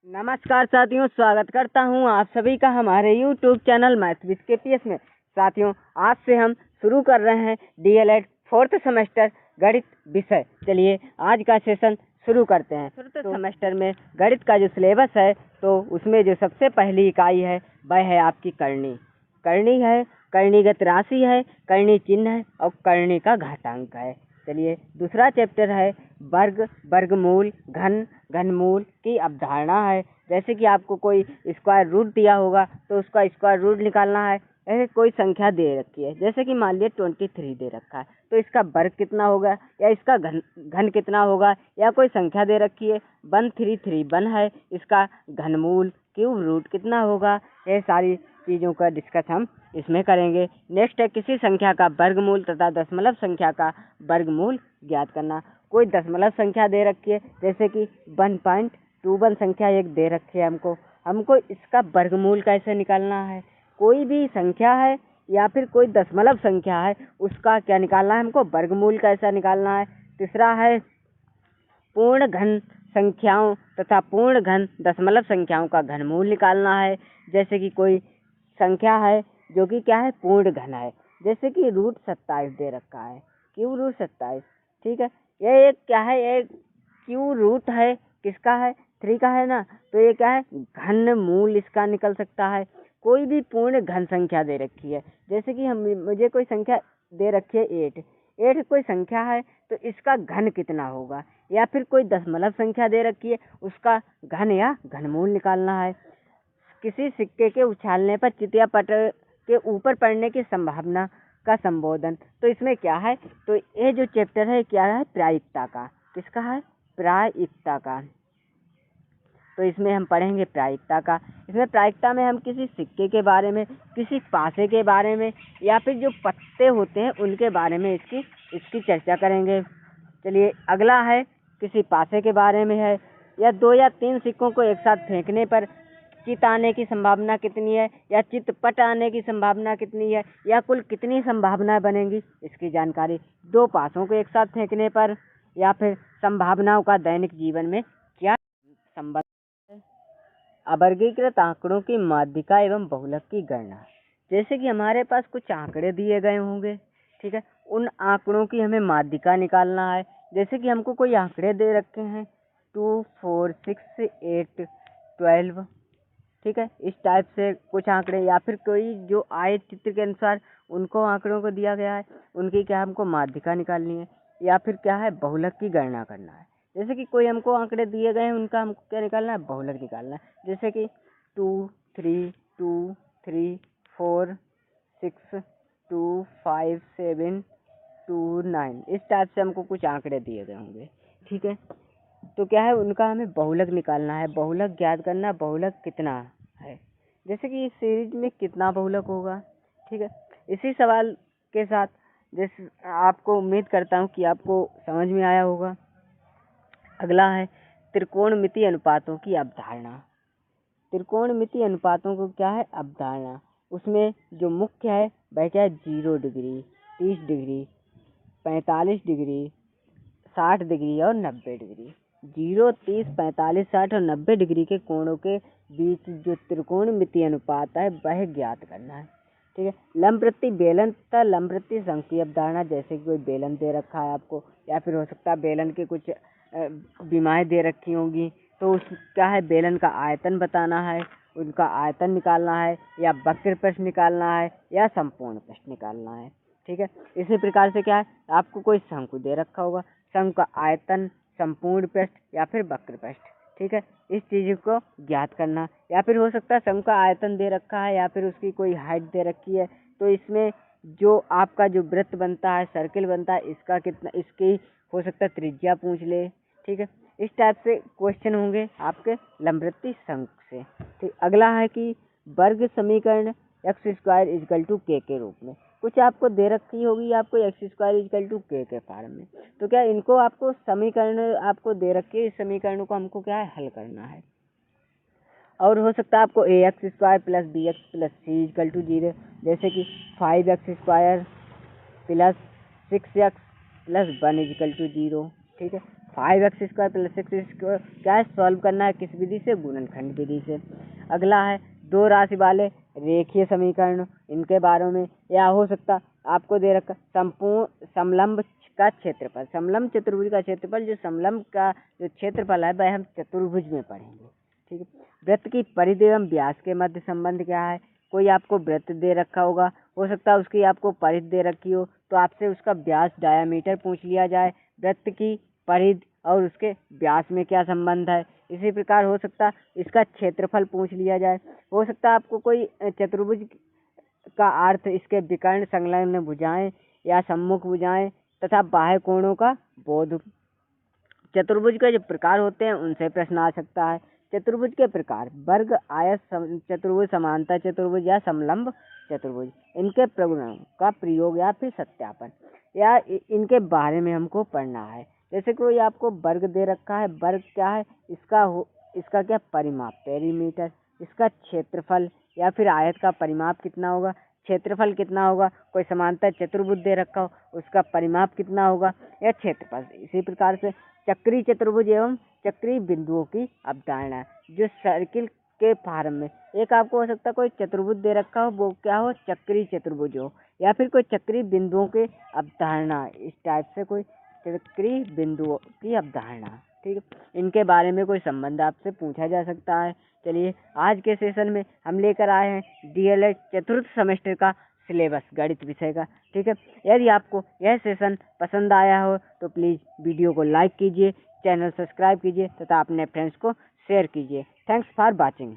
नमस्कार साथियों, स्वागत करता हूं आप सभी का हमारे YouTube channel math with KPS में। साथियों, आज से हम शुरू कर रहे हैं डीएलएड 4th सेमेस्टर गणित विषय। चलिए आज का सेशन शुरू करते हैं। 4th सेमेस्टर में गणित का जो सिलेबस है तो उसमें जो सबसे पहली इकाई है वह है आपकी करनी। करनी है, करणीगत राशि है, करनी चिन्ह है और करनी का घातांक है। चलिए दूसरा चैप्टर है वर्ग, वर्गमूल, घन, घनमूल की अवधारणा है। जैसे कि आपको कोई स्क्वायर रूट दिया होगा तो उसका स्क्वायर रूट निकालना है। ऐसे कोई संख्या दे रखी है, जैसे कि मान लिया 23 दे रखा है, तो इसका वर्ग कितना होगा या इसका घन कितना होगा, या कोई संख्या दे रखी है 1331 है, इसका घनमूल क्यूब रूट कितना होगा। ये सारी चीज़ों का डिस्कस हम इसमें करेंगे। नेक्स्ट है किसी संख्या का वर्गमूल तथा दशमलव संख्या का वर्गमूल ज्ञात करना। कोई दशमलव संख्या दे रखी है, जैसे कि 1.21 संख्या एक दे रखी है हमको इसका वर्गमूल कैसे निकालना है। कोई भी संख्या है या फिर कोई दशमलव संख्या है, उसका क्या निकालना है हमको, वर्गमूल कैसा निकालना है। तीसरा है पूर्ण घन संख्याओं तथा पूर्ण घन दशमलव संख्याओं का घनमूल निकालना है। जैसे कि कोई संख्या है जो कि क्या है, पूर्ण घन है, जैसे कि रूट 27 दे रखा है, क्यू रूट 27, ठीक है। यह एक क्या है, एक क्यू रूट है, किसका है, 3 का है ना, तो ये क्या है, घन मूल इसका निकल सकता है। कोई भी पूर्ण घन संख्या दे रखी है, जैसे कि मुझे कोई संख्या दे रखी है 8 कोई संख्या है, तो इसका घन कितना होगा, या फिर कोई दशमलव संख्या दे रखी है, उसका घन या घनमूल निकालना है। किसी सिक्के के उछालने पर चितिया पट के ऊपर पड़ने की संभावना का संबोधन। तो इसमें क्या है, तो ये जो चैप्टर है क्या है, प्रायिकता का। किसका है, प्रायिकता का। तो इसमें हम पढ़ेंगे प्रायिकता का। इसमें प्रायिकता में हम किसी सिक्के के बारे में, किसी पासे के बारे में, या फिर जो पत्ते होते हैं उनके बारे में इसकी चर्चा करेंगे। चलिए अगला है किसी पासे के बारे में है, या 2 या 3 सिक्कों को एक साथ फेंकने पर चित आने की संभावना कितनी है, या चितपट आने की संभावना कितनी है, या कुल कितनी संभावनाएं बनेंगी, इसकी जानकारी। 2 पासों को एक साथ फेंकने पर, या फिर संभावनाओं का दैनिक जीवन में क्या संबंध है। अवर्गीकृत आंकड़ों की माध्यिका एवं बहुलक की गणना। जैसे कि हमारे पास कुछ आंकड़े दिए गए होंगे, ठीक है, उन आंकड़ों की हमें माध्यिका निकालना है। जैसे कि हमको कोई आंकड़े दे रखे हैं 2, 4, 6, 8, 12, ठीक है, इस टाइप से कुछ आंकड़े, या फिर कोई जो आए चित्र के अनुसार उनको आंकड़ों को दिया गया है, उनकी क्या हमको माध्यिका निकालनी है, या फिर क्या है, बहुलक की गणना करना है। जैसे कि कोई हमको आंकड़े दिए गए हैं, उनका हमको क्या निकालना है, बहुलक निकालना है। जैसे कि 2, 3, 2, 3, 4, 6, 2, 5, 7, 2, 9, इस टाइप से हमको कुछ आंकड़े दिए गए होंगे, ठीक है। तो क्या है, उनका हमें बहुलक निकालना है, बहुलक ज्ञात करना, बहुलक कितना है। जैसे कि इस सीरीज में कितना बहुलक होगा, ठीक है। इसी सवाल के साथ जैसे आपको उम्मीद करता हूँ कि आपको समझ में आया होगा। अगला है त्रिकोणमितीय अनुपातों की अवधारणा। त्रिकोणमितीय अनुपातों को क्या है, अवधारणा। उसमें जो मुख्य है वह क्या है, 0 डिग्री, 30 डिग्री, 45 डिग्री, 60 डिग्री और 90 डिग्री। 0, 30, 45, 60 और 90 डिग्री के कोणों के बीच जो त्रिकोणमितीय अनुपात है वह ज्ञात करना है, ठीक है। लंबवृत्तीय बेलन तथा लंबवृत्तीय शंकु की अवधारणा। जैसे कि कोई बेलन दे रखा है आपको, या फिर हो सकता है बेलन के कुछ विमाएँ दे रखी होंगी, तो उस क्या है, बेलन का आयतन बताना है, उनका आयतन निकालना है, या वक्र प्रश्न निकालना है, या संपूर्ण प्रश्न निकालना है, ठीक है। इसी प्रकार से क्या है, आपको कोई शंकु दे रखा होगा, शंकु का आयतन, संपूर्ण पृष्ठ या फिर वक्र पृष्ठ, ठीक है, इस चीज़ को ज्ञात करना। या फिर हो सकता है शंकु का आयतन दे रखा है, या फिर उसकी कोई हाइट दे रखी है, तो इसमें जो आपका जो वृत्त बनता है, सर्किल बनता है, इसका कितना, इसकी हो सकता है त्रिज्या पूछ ले, ठीक है। इस टाइप से क्वेश्चन होंगे आपके लंबवृत्तीय शंकु से, ठीक। अगला है कि वर्ग समीकरण x² = k के रूप में। कुछ आपको दे रखी होगी, आपको x² = k के फॉर्म में, तो क्या इनको आपको समीकरण आपको दे रखी है, इस समीकरणों को हमको क्या है, हल करना है। और हो सकता है आपको ax² + bx + c = 0, जैसे कि 5x² + 6x + 1 = 0, ठीक है। 5x स्क्वायर प्लस 6 स्क्वायर क्या है, सॉल्व करना है किस विधि से, गुणनखंड विधि से। अगला है दो राशि वाले रेखीय समीकरण, इनके बारे में या हो सकता आपको दे रखा संपूर्ण समलंब का क्षेत्रफल, समलंब चतुर्भुज का क्षेत्रफल, जो समलंब का जो क्षेत्रफल है वह हम चतुर्भुज में पढ़ेंगे, ठीक है। वृत्त की परिधि एवं व्यास के मध्य संबंध क्या है, कोई आपको वृत्त दे रखा होगा, हो सकता है उसकी आपको परिधि दे रखी हो, तो आपसे उसका व्यास डायामीटर पूछ लिया जाए, वृत्त की परिधि और उसके व्यास में क्या संबंध है। इसी प्रकार हो सकता इसका क्षेत्रफल पूछ लिया जाए, हो सकता आपको कोई चतुर्भुज का अर्थ इसके विकर्ण संलग्न भुजाएं या सम्मुख भुजाएं तथा बाह्य कोणों का बोध। चतुर्भुज के जो प्रकार होते हैं उनसे प्रश्न आ सकता है। चतुर्भुज के प्रकार वर्ग, आयत चतुर्भुज, समांतर चतुर्भुज या समलंब चतुर्भुज। इनके प्रगुणों का प्रयोग या फिर सत्यापन या इनके बारे में हमको पढ़ना है। जैसे कोई आपको वर्ग दे रखा है, वर्ग क्या है, इसका क्या परिमाप, पेरीमीटर, इसका क्षेत्रफल या फिर आयत का परिमाप कितना होगा, क्षेत्रफल कितना होगा। कोई समांतर चतुर्भुज दे रखा हो उसका परिमाप कितना होगा या क्षेत्रफल। इसी प्रकार से चक्रीय चतुर्भुज एवं चक्रीय बिंदुओं की अवधारणा, जो सर्किल के फार्म में एक आपको हो सकता है कोई चतुर्भुज दे रखा हो, वो क्या हो, चक्रीय चतुर्भुज हो, या फिर कोई चक्रीय बिंदुओं की अवधारणा, इस टाइप से कोई चक्रीय बिंदुओं की अवधारणा, ठीक है। इनके बारे में कोई संबंध आपसे पूछा जा सकता है। चलिए आज के सेशन में हम लेकर आए हैं डीएलएड चतुर्थ सेमेस्टर का सिलेबस गणित विषय का, ठीक है। यदि आपको यह सेशन पसंद आया हो तो प्लीज़ वीडियो को लाइक कीजिए, चैनल सब्सक्राइब कीजिए तथा अपने फ्रेंड्स को शेयर कीजिए। Thanks for watching.